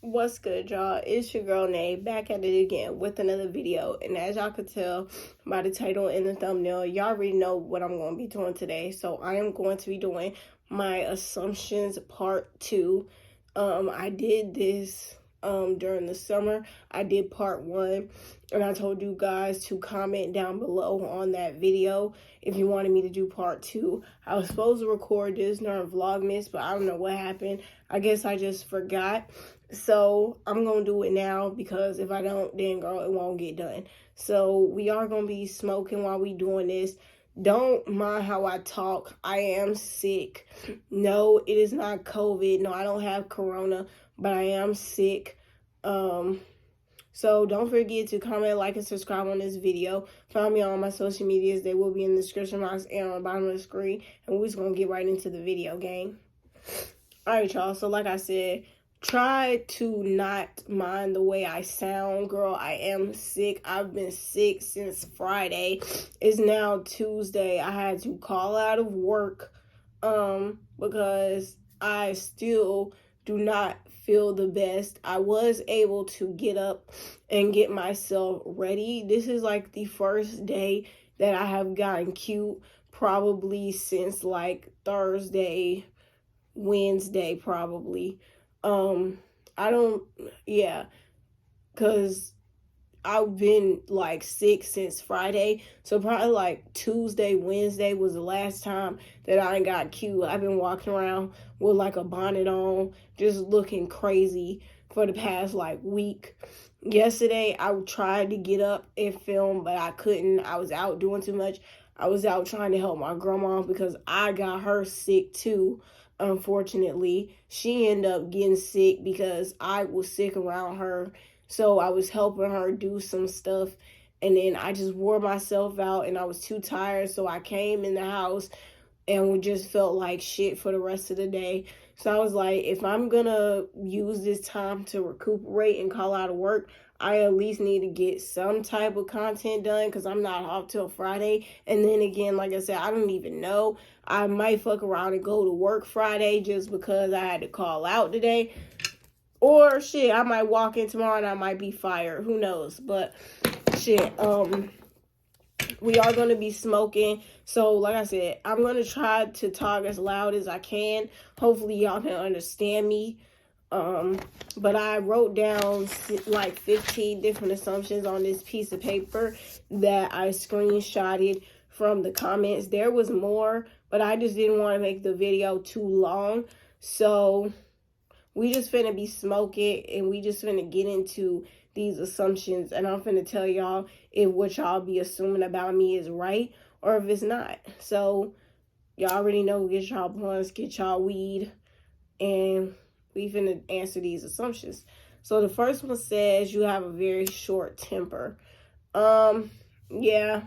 What's good, y'all? It's your girl Nay back at it again with another video. And as y'all could tell by the title and the thumbnail, y'all already know what I'm going to be doing today. So I am going to be doing my assumptions part 2. I did this during the summer. I did part 1, and I told you guys to comment down below on that video if you wanted me to do part 2. I was supposed to record this during Vlogmas, but I don't know what happened. I guess I just forgot. So I'm going to do it now, because if I don't, then girl, it won't get done. So we are going to be smoking while we doing this. Don't mind how I talk. I am sick. No, it is not COVID. No, I don't have corona, but I am sick. So don't forget to comment, like, and subscribe on this video. Follow me on all my social medias. They will be in the description box and on the bottom of the screen. And we're just going to get right into the video, gang. Alright, y'all. So like I said, try to not mind the way I sound, girl. I am sick. I've been sick since Friday. It's now Tuesday. I had to call out of work because I still do not feel the best. I was able to get up and get myself ready. This is like the first day that I have gotten cute, probably since like Thursday, Wednesday, probably. Because I've been like sick since Friday, so probably like Tuesday, Wednesday was the last time that I got cute. I've been walking around with like a bonnet on, just looking crazy for the past like week. Yesterday, I tried to get up and film, but I couldn't. I was out doing too much. I was out trying to help my grandma because I got her sick too. Unfortunately, she ended up getting sick because I was sick around her. So I was helping her do some stuff, and then I just wore myself out and I was too tired. So I came in the house and we just felt like shit for the rest of the day. So I was like, if I'm gonna use this time to recuperate and call out of work, I at least need to get some type of content done, because I'm not off till Friday. And then again, like I said, I don't even know. I might fuck around and go to work Friday just because I had to call out today. Or shit, I might walk in tomorrow and I might be fired. Who knows? But shit, we are going to be smoking. So like I said, I'm going to try to talk as loud as I can. Hopefully y'all can understand me. But I wrote down like 15 different assumptions on this piece of paper that I screenshotted from the comments. There was more, but I just didn't want to make the video too long. So we just finna be smoking, and we just finna get into these assumptions, and I'm finna tell y'all if what y'all be assuming about me is right or if it's not. So y'all already know, get y'all blunts, get y'all weed, and we finna answer these assumptions. So the first one says you have a very short temper. Yeah.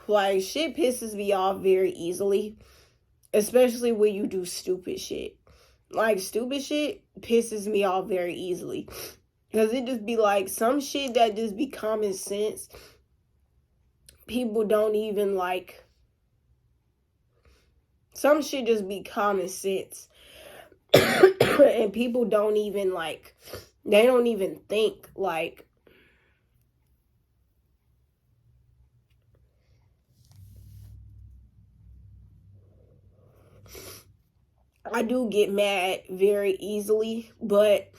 Like, shit pisses me off very easily, especially when you do stupid shit. Like, stupid shit pisses me off very easily, because it just be like some shit that just be common sense. People don't even like. Some shit just be common sense. And people don't even like. They don't even think like. I do get mad very easily, but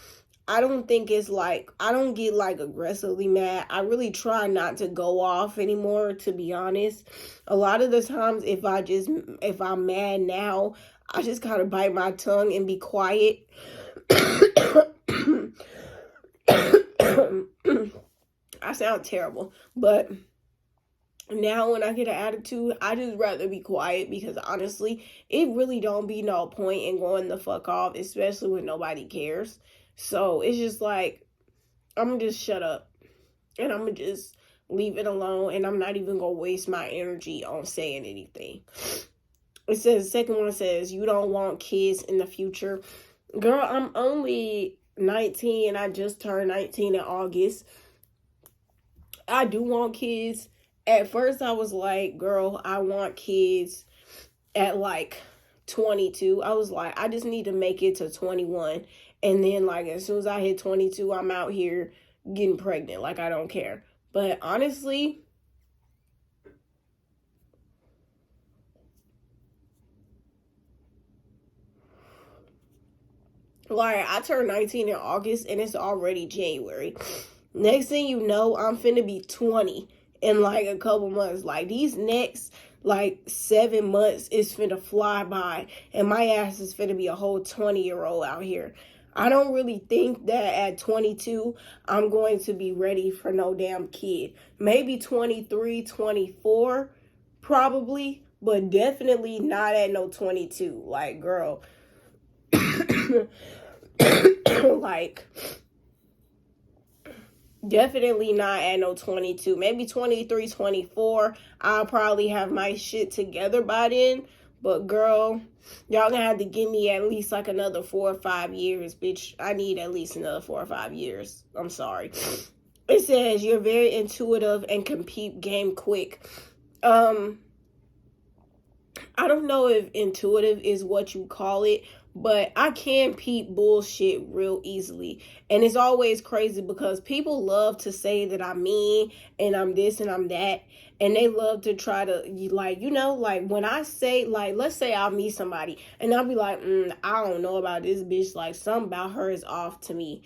I don't think it's like, I don't get like aggressively mad. I really try not to go off anymore, to be honest. A lot of the times, if I'm mad now, I just kind of bite my tongue and be quiet. I sound terrible, but now when I get an attitude, I just rather be quiet, because honestly, it really don't be no point in going the fuck off, especially when nobody cares. So it's just like, I'm gonna just shut up and I'm gonna just leave it alone, and I'm not even gonna waste my energy on saying anything. It says, the second one says, you don't want kids in the future. Girl, I'm only 19 and I just turned 19 in August. I do want kids. At first I was like, girl, I want kids at like 22. I was like, I just need to make it to 21. And then, like, as soon as I hit 22, I'm out here getting pregnant. Like, I don't care. But honestly, like, I turned 19 in August and it's already January. Next thing you know, I'm finna be 20 in like a couple months. Like, these next like 7 months is finna fly by, and my ass is finna be a whole 20-year-old out here. I don't really think that at 22 I'm going to be ready for no damn kid. Maybe 23, 24, probably, but definitely not at no 22. Like, girl, like, definitely not at no 22. Maybe 23, 24. I'll probably have my shit together by then. But girl, y'all gonna have to give me at least like another 4 or 5 years, bitch. I need at least another 4 or 5 years. I'm sorry. It says you're very intuitive and can peep game quick. I don't know if intuitive is what you call it, but I can peep bullshit real easily. And it's always crazy because people love to say that I'm mean and I'm this and I'm that. And they love to try to, like, you know, like when I say, like, let's say I'll meet somebody and I'll be like, I don't know about this bitch. Like, something about her is off to me.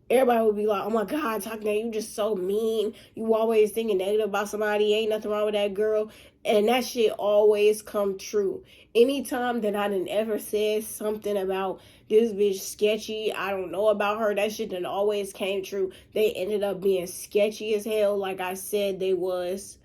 Everybody would be like, oh my God, Takina, you just so mean. You always thinking negative about somebody. Ain't nothing wrong with that girl. And that shit always come true. Anytime that I done ever said something about this bitch sketchy, I don't know about her, that shit done always came true. They ended up being sketchy as hell, like I said they was.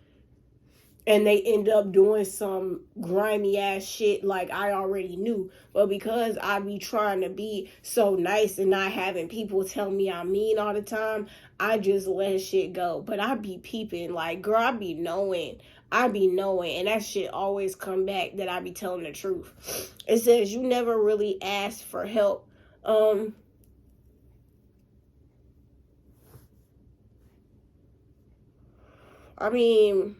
And they end up doing some grimy ass shit like I already knew. But because I be trying to be so nice and not having people tell me I'm mean all the time, I just let shit go. But I be peeping, like, girl, I be knowing. And that shit always come back that I be telling the truth. It says you never really ask for help. I mean,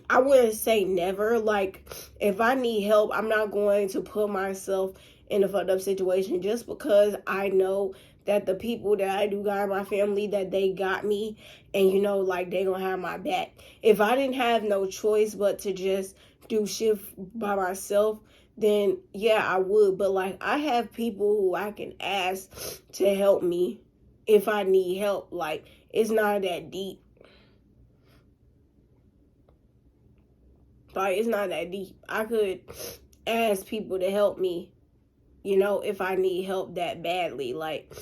I wouldn't say never. Like, if I need help, I'm not going to put myself in a fucked up situation just because I know that the people that I do got in my family, that they got me, and you know, like, they gonna have my back. If I didn't have no choice but to just do shit by myself, then yeah, I would. But like, I have people who I can ask to help me if I need help. Like, it's not that deep. Like, it's not that deep. I could ask people to help me, you know, if I need help that badly. Like,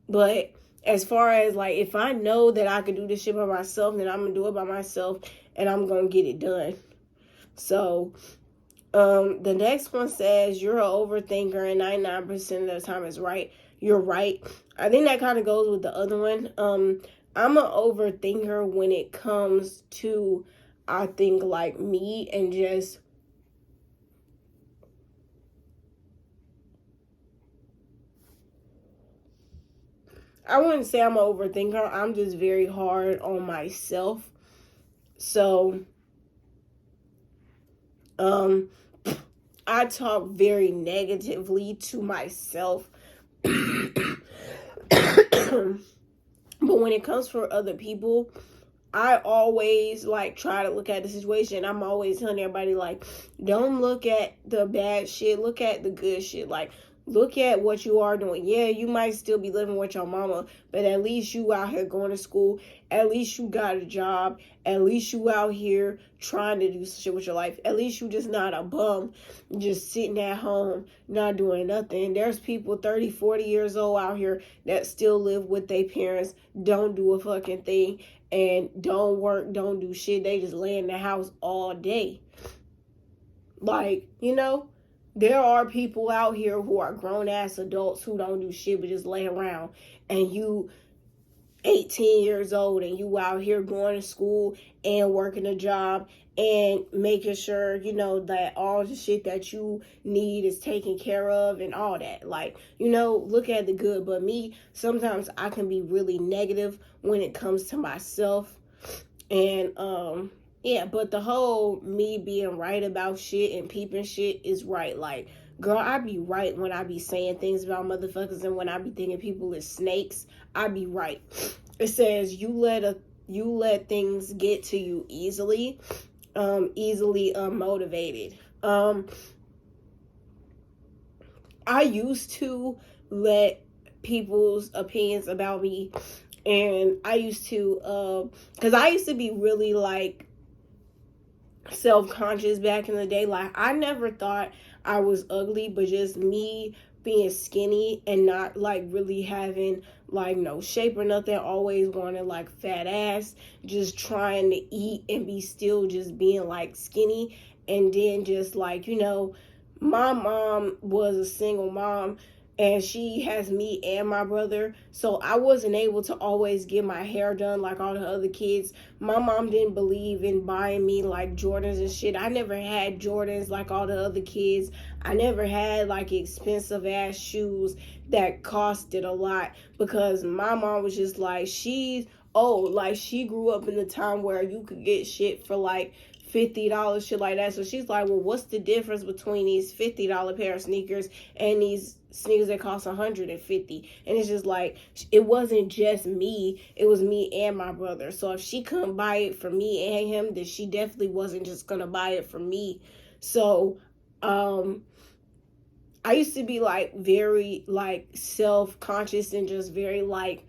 but as far as, like, if I know that I can do this shit by myself, then I'm gonna do it by myself and I'm gonna get it done. So, the next one says you're an overthinker and 99% of the time is right. You're right. I think that kind of goes with the other one. I'm an overthinker when it comes to, I think, like, me and just I wouldn't say I'm an overthinker. I'm just very hard on myself. So, I talk very negatively to myself. But when it comes for other people, I always, like, try to look at the situation. I'm always telling everybody, like, don't look at the bad shit. Look at the good shit. Like, look at what you are doing. Yeah, you might still be living with your mama, but at least you out here going to school. At least you got a job. At least you out here trying to do shit with your life. At least you just not a bum, just sitting at home, not doing nothing. There's people 30, 40 years old out here that still live with their parents, don't do a fucking thing, and don't work, don't do shit. They just lay in the house all day. Like, you know, there are people out here who are grown-ass adults who don't do shit but just lay around. And you 18 years old and you out here going to school and working a job and making sure, you know, that all the shit that you need is taken care of and all that. Like, you know, look at the good. But me, sometimes I can be really negative when it comes to myself. And, Yeah, but the whole me being right about shit and peeping shit is right. Like, girl, I be right when I be saying things about motherfuckers, and when I be thinking people is snakes, I be right. It says you let things get to you easily, easily unmotivated. I used to let people's opinions about me, and I used to because I used to be really like self-conscious back in the day. Like, I never thought I was ugly, but just me being skinny and not like really having like no shape or nothing, always wanting like fat ass, just trying to eat and be still just being like skinny. And then just like, my mom was a single mom, and she has me and my brother, so I wasn't able to always get my hair done like all the other kids. My mom didn't believe in buying me like Jordans and shit. I never had Jordans like all the other kids. I never had like expensive ass shoes that costed a lot, because my mom was just like, she's old. Like, she grew up in the time where you could get shit for like $50, shit like that. So she's like, well, what's the difference between these $50 pair of sneakers and these sneakers that cost $150? And it's just like, it wasn't just me, it was me and my brother. So if she couldn't buy it for me and him, then she definitely wasn't just gonna buy it for me. So I used to be like very like self-conscious and just very like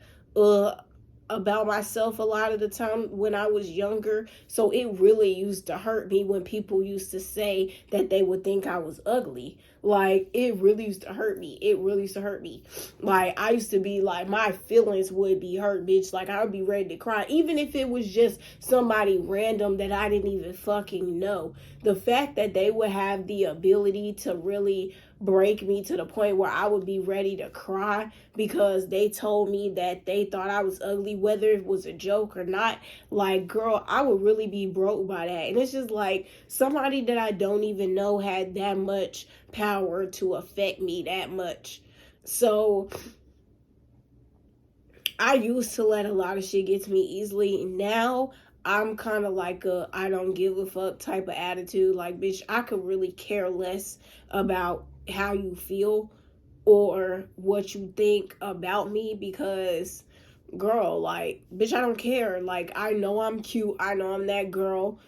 about myself a lot of the time when I was younger. So it really used to hurt me when people used to say that they would think I was ugly. Like, it really used to hurt me. It really used to hurt me. Like, I used to be like, my feelings would be hurt, bitch. Like, I would be ready to cry. Even if it was just somebody random that I didn't even fucking know. The fact that they would have the ability to really break me to the point where I would be ready to cry because they told me that they thought I was ugly, whether it was a joke or not. Like, girl, I would really be broke by that. And it's just like, somebody that I don't even know had that much power to affect me that much. So I used to let a lot of shit get to me easily. Now I'm kind of like a I don't give a fuck type of attitude. Like, bitch, I could really care less about how you feel or what you think about me, because, girl, like, bitch, I don't care. Like, I know I'm cute. I know I'm that girl.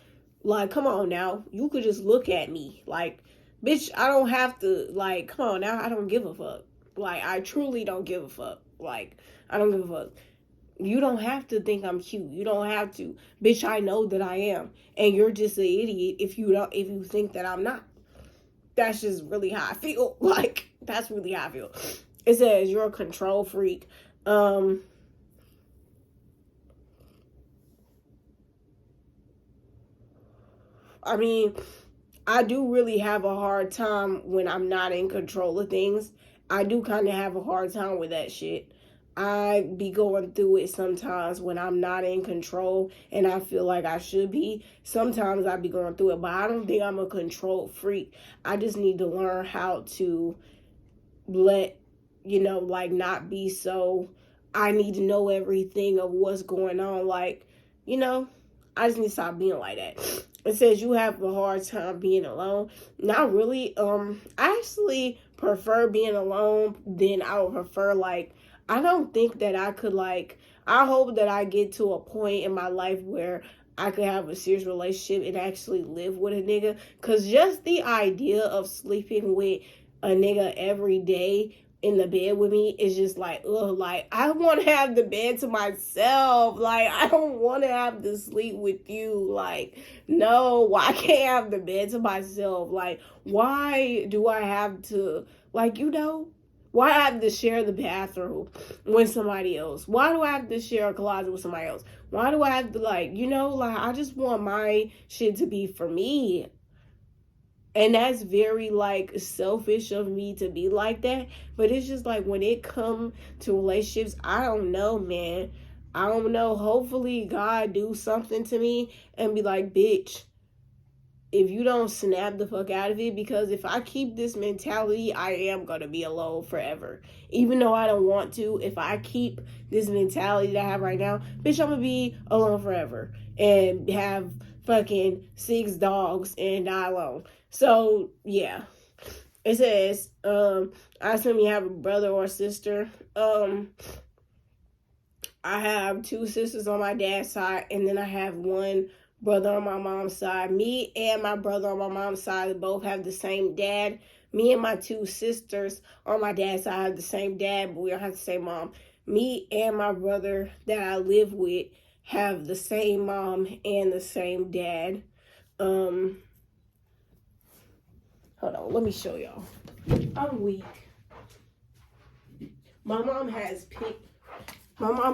Like, come on now. You could just look at me. Like, bitch, I don't have to, like, come on now. I don't give a fuck. Like, I truly don't give a fuck. Like, I don't give a fuck. You don't have to think I'm cute. You don't have to. Bitch, I know that I am. And you're just an idiot if you think that I'm not. That's just really how I feel. Like, that's really how I feel. It says you're a control freak. I mean, I do really have a hard time when I'm not in control of things. I do kind of have a hard time with that shit. I be going through it sometimes when I'm not in control and I feel like I should be. Sometimes I be going through it, but I don't think I'm a control freak. I just need to learn how to let, like, not be so, I need to know everything of what's going on. Like, I just need to stop being like that. It says you have a hard time being alone. Not really. I actually prefer being alone than I would prefer, like, I don't think that I could, like, I hope that I get to a point in my life where I could have a serious relationship and actually live with a nigga. Because just the idea of sleeping with a nigga every day in the bed with me is just like, ugh, like, I want to have the bed to myself. Like, I don't want to have to sleep with you. Like, no, why can't I have the bed to myself? Like, why do I have to, like, why I have to share the bathroom with somebody else? Why do I have to share a closet with somebody else? Why do I have to, like, like, I just want my shit to be for me. And that's very, like, selfish of me to be like that. But it's just like, when it comes to relationships, I don't know, man. I don't know. Hopefully God do something to me and be like, bitch, if you don't snap the fuck out of it, because if I keep this mentality, I am going to be alone forever. Even though I don't want to, if I keep this mentality that I have right now, bitch, I'm going to be alone forever and have fucking 6 dogs and die alone. So yeah. It says, I assume you have a brother or sister. I have 2 sisters on my dad's side, and then I have 1 brother on my mom's side. Me and my brother on my mom's side both have the same dad. Me and my 2 sisters on my dad's side have the same dad, but we don't have the same mom. Me and my brother that I live with have the same mom and the same dad. Hold on, let me show y'all. I'm weak. My mom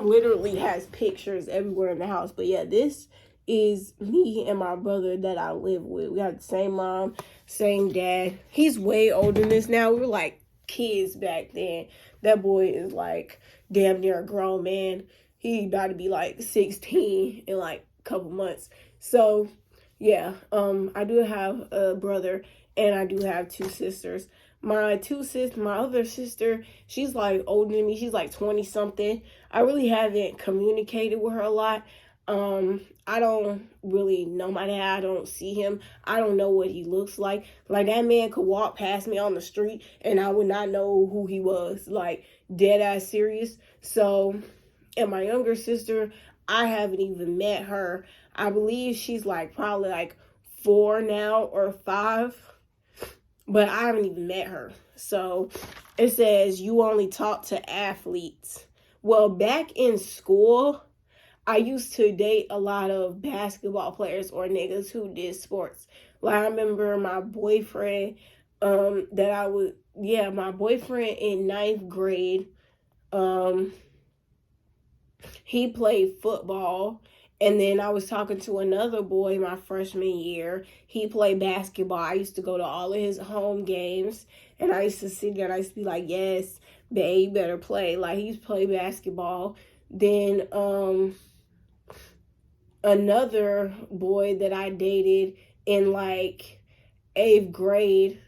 literally has pictures everywhere in the house. But yeah, this is me and my brother that I live with. We have the same mom, same dad. He's way older than this now. We were like kids back then. That boy is like damn near a grown man. He about to be like 16 in like a couple months. So yeah, I do have a brother and I do have 2 sisters. My other sister, she's like older than me. She's like 20 something. I really haven't communicated with her a lot. I don't really know my dad. I don't see him. I don't know what he looks like. Like, that man could walk past me on the street and I would not know who he was. Like, dead ass serious. So, and my younger sister, I haven't even met her. I believe she's like probably like 4 now or 5. But I haven't even met her. So it says you only talk to athletes. Well, back in school, I used to date a lot of basketball players or niggas who did sports. Like, I remember my boyfriend my boyfriend in 9th grade, he played football. And then I was talking to another boy my freshman year. He played basketball. I used to go to all of his home games. And I used to sit there and I used to be like, yes, babe, you better play. Like, he used to play basketball. Then another boy that I dated in like 8th grade.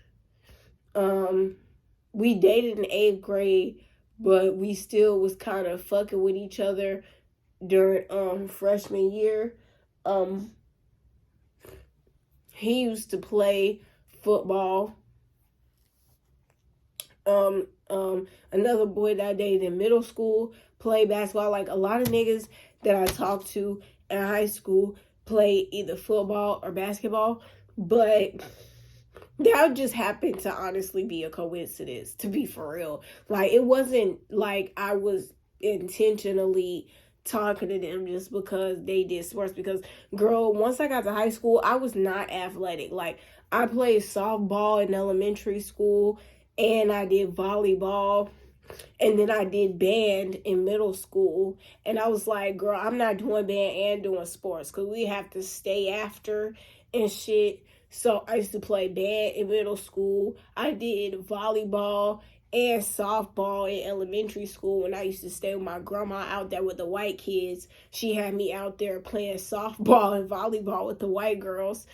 We dated in 8th grade, but we still was kind of fucking with each other during freshman year. He used to play football. Another boy that I dated in middle school played basketball. Like, a lot of niggas that I talked to in high school played either football or basketball, but that just happened to honestly be a coincidence, to be for real. Like, it wasn't like I was intentionally talking to them just because they did sports. Because, girl, once I got to high school, I was not athletic. Like, I played softball in elementary school, and I did volleyball, and then I did band in middle school. And I was like, girl, I'm not doing band and doing sports because we have to stay after and shit. So I used to play band in middle school. I did volleyball and softball in elementary school when I used to stay with my grandma out there with the white kids. She had me out there playing softball and volleyball with the white girls.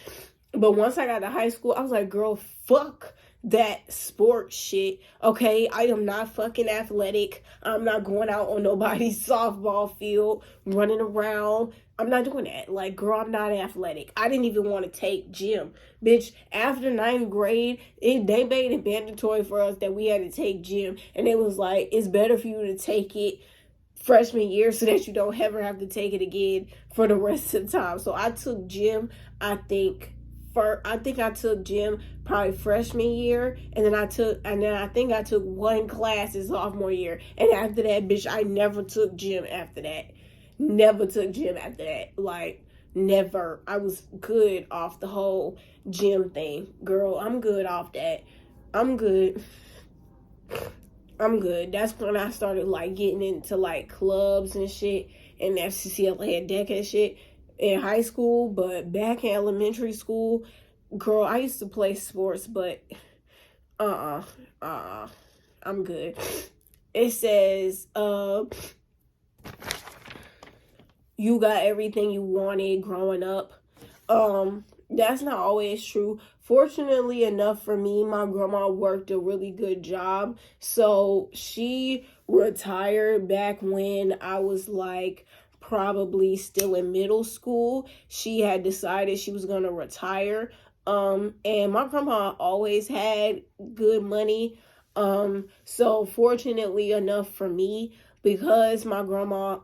But once I got to high school, I was like, girl, fuck that sports shit. Okay, I am not fucking athletic. I'm not going out on nobody's softball field running around. I'm not doing that. Like, girl, I'm not athletic. I didn't even want to take gym. Bitch, after 9th grade, they made it mandatory for us that we had to take gym. And it was like, it's better for you to take it freshman year so that you don't ever have to take it again for the rest of the time. So I took gym, I think I took gym probably freshman year, and then I think I took 1 class in sophomore year. And after that, bitch, I never took gym after that. Never took gym after that. Like, never. I was good off the whole gym thing. Girl, I'm good off that. I'm good. That's when I started, like, getting into, like, clubs and shit, and FCCLA and DECA and shit in high school. But back in elementary school, girl, I used to play sports, but I'm good. It says, you got everything you wanted growing up. That's not always true. Fortunately enough for me, my grandma worked a really good job. So she retired back when I was like probably still in middle school. She had decided she was going to retire. And my grandma always had good money. So fortunately enough for me, because my grandma,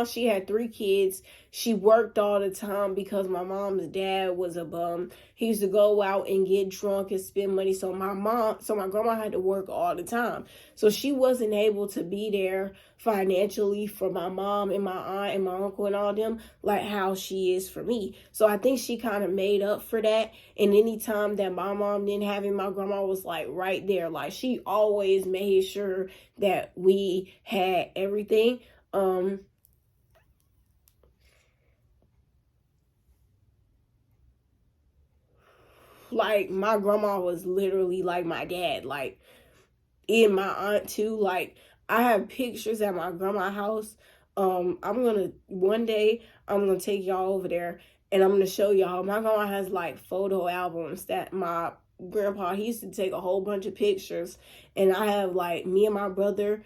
she had 3 kids. She worked all the time because my mom's dad was a bum. He used to go out and get drunk and spend money. So my grandma had to work all the time. So she wasn't able to be there financially for my mom and my aunt and my uncle and all them like how she is for me. So I think she kind of made up for that. And anytime that my mom didn't have it, my grandma was like right there. Like she always made sure that we had everything. Like my grandma was literally like my dad. Like and my aunt too. Like I have pictures at my grandma's house. I'm gonna one day I'm gonna take y'all over there and I'm gonna show y'all. My grandma has like photo albums that my grandpa he used to take a whole bunch of pictures, and I have like me and my brother.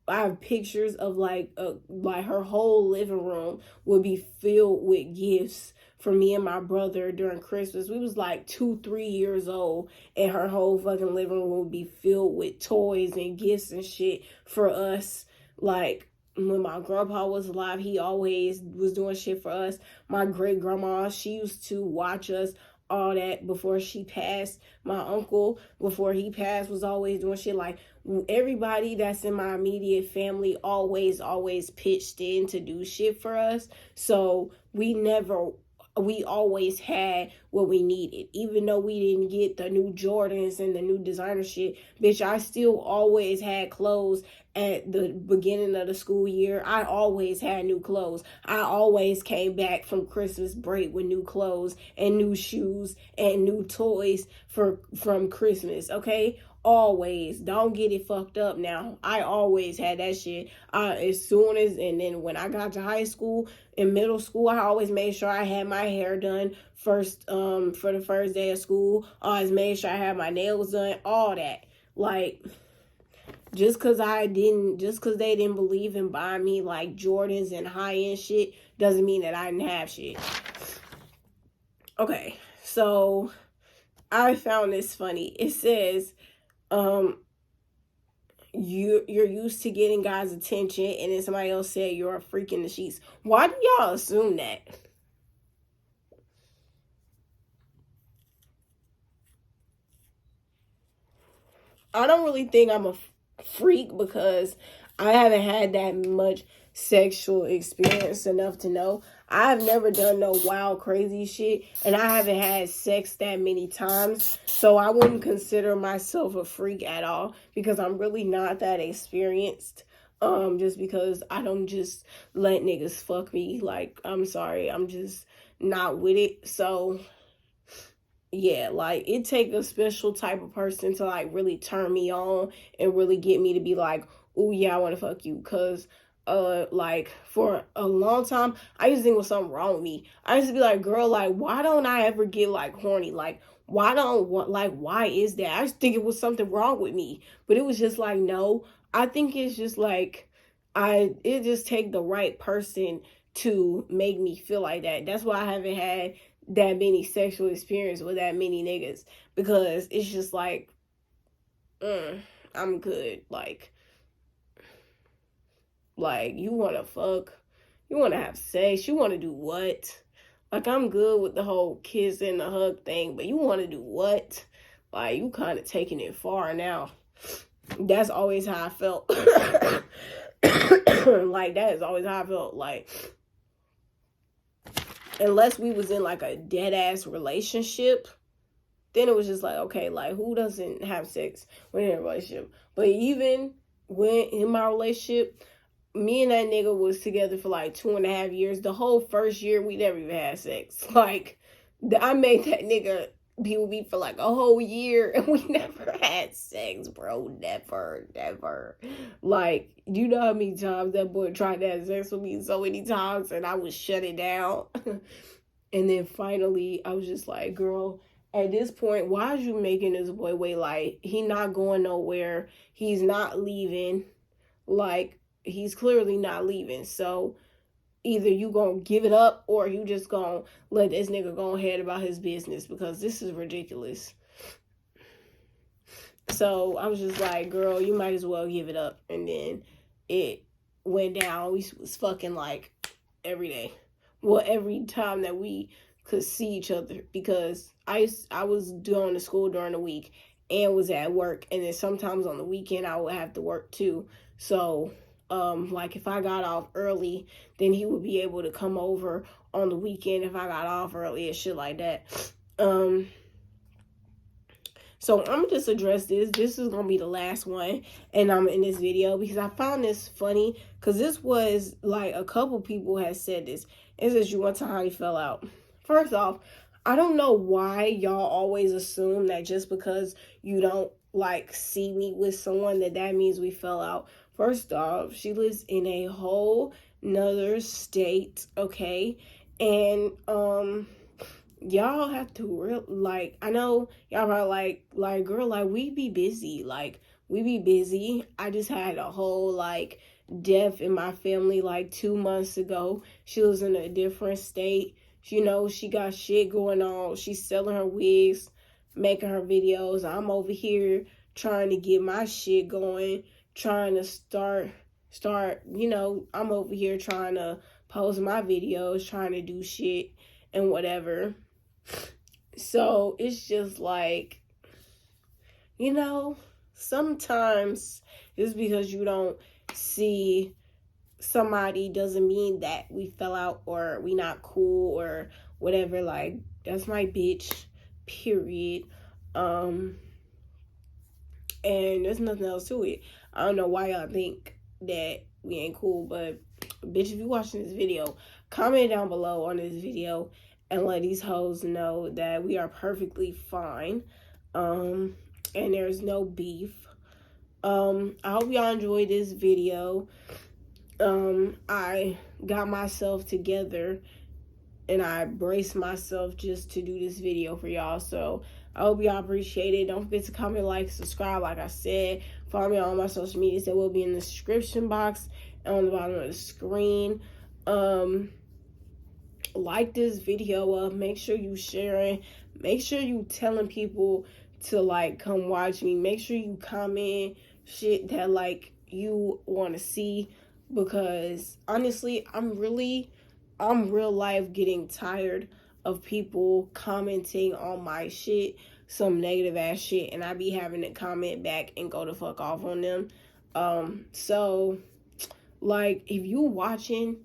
I have pictures of like her whole living room would be filled with gifts for me and my brother during Christmas. We was like 2, 3 years old, and her whole fucking living room would be filled with toys and gifts and shit for us. Like when my grandpa was alive, he always was doing shit for us. My great grandma, she used to watch us all that before she passed. My uncle, before he passed, was always doing shit. Like everybody that's in my immediate family always pitched in to do shit for us. So we always had what we needed. Even though we didn't get the new Jordans and the new designer shit, bitch, I still always had clothes at the beginning of the school year. I always had new clothes. I always came back from Christmas break with new clothes and new shoes and new toys from Christmas, okay? Always. Don't get it fucked up now. I always had that shit. And then when I got to high school, in middle school, I always made sure I had my hair done first, for the first day of school. I always made sure I had my nails done, all that. Like, just because they didn't believe in buying me like Jordans and high-end shit doesn't mean that I didn't have shit. Okay, so I found this funny. It says, you're used to getting guys' attention, and then somebody else said you're a freak in the sheets. Why do y'all assume that? I don't really think I'm a freak because I haven't had that much sexual experience enough to know. I've never done no wild crazy shit, and I haven't had sex that many times, so I wouldn't consider myself a freak at all because I'm really not that experienced. Just because I don't just let niggas fuck me. Like, I'm sorry, I'm just not with it. So yeah, like it take a special type of person to like really turn me on and really get me to be like, oh yeah, I want to fuck you. Cause like for a long time I used to think was something wrong with me. I used to be like, girl, like why don't I ever get like horny? Like why is that? I just think it was something wrong with me. But it was just like, no, I think it's just like it just take the right person to make me feel like that. That's why I haven't had that many sexual experience with that many niggas, because it's just like I'm good. Like you want to fuck, you want to have sex, you want to do what? Like I'm good with the whole kiss and the hug thing, but you want to do what? Like you kind of taking it far now. That's always how I felt. Like that is always how I felt. Like unless we was in like a dead ass relationship, then it was just like, okay, like who doesn't have sex when in a relationship? But even when in my relationship, me and that nigga was together for like 2.5 years. The whole first year, we never even had sex. Like, I made that nigga be with me for like a whole year, and we never had sex, bro. Never, never. Like, you know how many times that boy tried to have sex with me so many times, and I would shut it down. And then finally, I was just like, girl, at this point, why is you making this boy wait? Like, he not going nowhere. He's not leaving. Like, he's clearly not leaving. So either you gonna give it up or you just gonna let this nigga go ahead about his business, because this is ridiculous. So I was just like, girl, you might as well give it up. And then it went down. We was fucking like every day. Well, every time that we could see each other, because I was doing the school during the week and was at work, and then sometimes on the weekend I would have to work too. So like if I got off early, then he would be able to come over on the weekend if I got off early and shit like that. So I'm gonna just address this. This is gonna be the last one, and I'm in this video because I found this funny. Because this was like a couple people had said this. It says, you want to know how he fell out. First off, I don't know why y'all always assume that just because you don't like see me with someone that means we fell out. First off, she lives in a whole nother state, okay? And y'all have to like, I know y'all are like girl, like we be busy, I just had a whole like death in my family like 2 months ago. She was in a different state, you know, she got shit going on, she's selling her wigs, making her videos. I'm over here trying to get my shit going, trying to start, you know, I'm over here trying to post my videos, trying to do shit and whatever. So it's just like, you know, sometimes just because you don't see somebody doesn't mean that we fell out or we not cool or whatever. Like, that's my bitch, period. And there's nothing else to it. I don't know why y'all think that we ain't cool, but bitch, if you watching this video, comment down below on this video and let these hoes know that we are perfectly fine, and there's no beef. I hope y'all enjoyed this video. I got myself together and I braced myself just to do this video for y'all, so I hope y'all appreciate it. Don't forget to comment, like, subscribe, like I said. Follow me on all my social medias that will be in the description box and on the bottom of the screen. Like this video up, make sure you sharing, make sure you telling people to like come watch me, make sure you comment shit that like you want to see, because honestly I'm real life getting tired of people commenting on my shit, some negative ass shit, and I be having to comment back and go the fuck off on them. So like if you watching,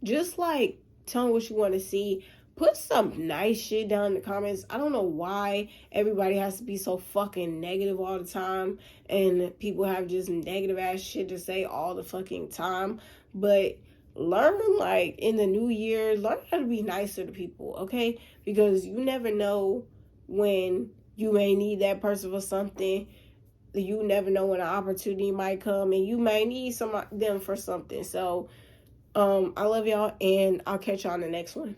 just like tell me what you want to see. Put some nice shit down in the comments. I don't know why everybody has to be so fucking negative all the time, and people have just negative ass shit to say all the fucking time. But learn, like, in the new year, learn how to be nicer to people, okay? Because you never know when you may need that person for something. You never know when an opportunity might come and you may need them for something. So I love y'all, and I'll catch y'all on the next one.